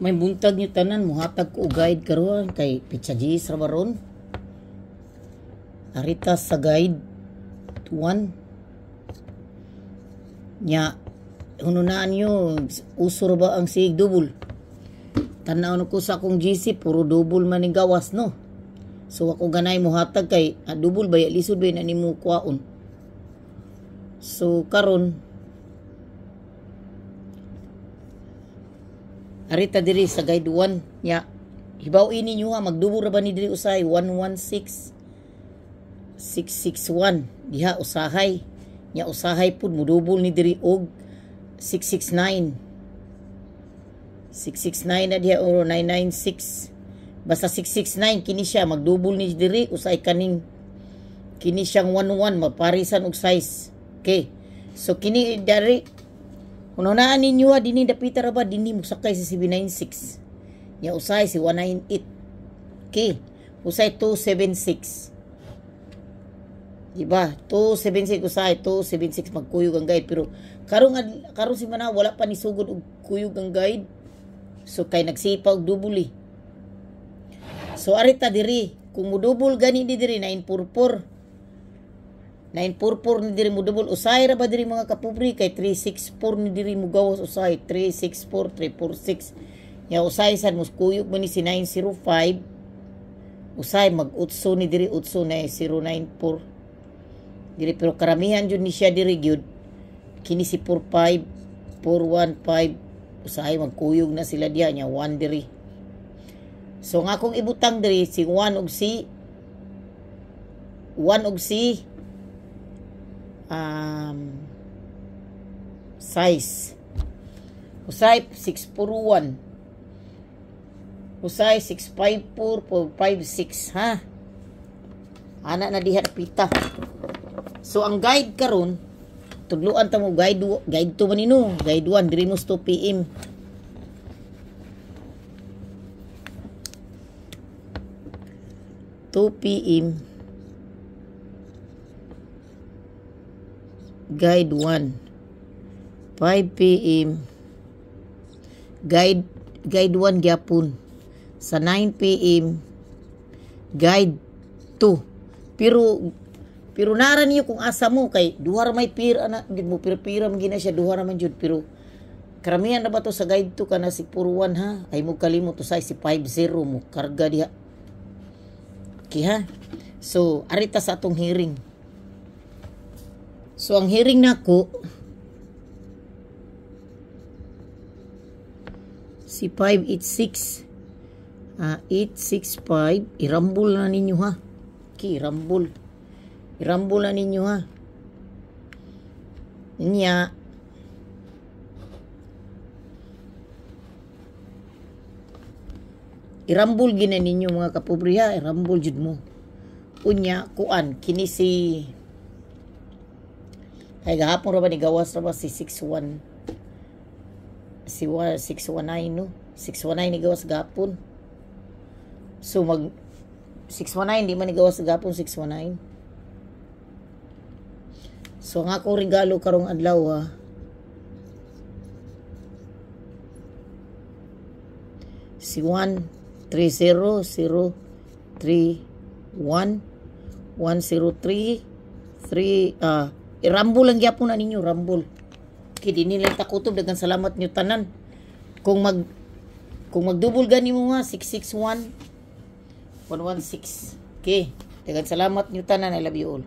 May buntag nyo tanan, muhatag ko guide karon kay Pizza G's rabaron. Arita sa guide 1. Nya, hununaan nyo, usor ba ang sig double? Tanaw ko sa akong GC, puro double man yung gawas, no? So ako ganay muhatag kay, double ba, lisod ba na ni mo kwaon? So karon arita diri sa guide 1 nya hibaw ini nyo ha magdubo ra ba ni diri usay 116661 diha usahay nya usahay pud mudubol ni diri og 669 na diha o 996 basta 669 kini siya magdubol ni diri usay kaning kini siyang 11 maparisan og size. Okay, so kini dari unaan ninyo dini dapita ra ba dini musakay si 796 nya usay si 198. Okay, usay 276 diba 276 usay 276 magkuyog ang guide pero karon si mana wala pa ni sugod og kuyog ang guide so kay nagsipa og dubuli. So arita diri kung mudubol gani di diri 944 ni diri mo double usay ra ba diri mga kapubri kay 364 ni diri mo gawas usay 364 346 ya usay sad muskuyog man ni si 905 usay mag-utso ni diri utso na 094 diri pero karamihan jud ni siya diri gyud kini si 45 415 usay magkuyog na sila diha nya 1 diri. So nga akong ibutang diri si 1 og si size usay 641 usay 654 456 ha ana na diha pita. So ang guide karon tudloan ta mo guide 2 manino guide 1 diri mo 2 pm guide 1 5 PM guide 1 gyapon sa 9 PM guide 2 pero nara niyo kung asa mo kay duha ra may pira na gid mo pira gina siya duha ra man jud pero karamihan na ba to sa guide 2 kana si puro 1 ha ay mo kalimot to sa si 50 mo karga diha. Okay ha, so arita sa atong hearing. So ang hearing nako si 586 865 irambol na ninyo ha. Okay, irambol na ninyo ha. Nya irambol gina ninyo mga kapobri ha, irambol jud mo. Unya kuan kini si ay gahapon ra ba ni gawas ra ba si 619 no 619 ni gawas gahapon. So mag 619 di man ni gawas gahapon 619. So ang akong regalo karong adlaw ha si 130031103 irambol lang gyapon na ninyo rambol. Okay, di nila takutob daghang salamat nyo tanan. Kung magdubol gani mo nga 661 116. Okay, daghang salamat nyo tanan. I love you all.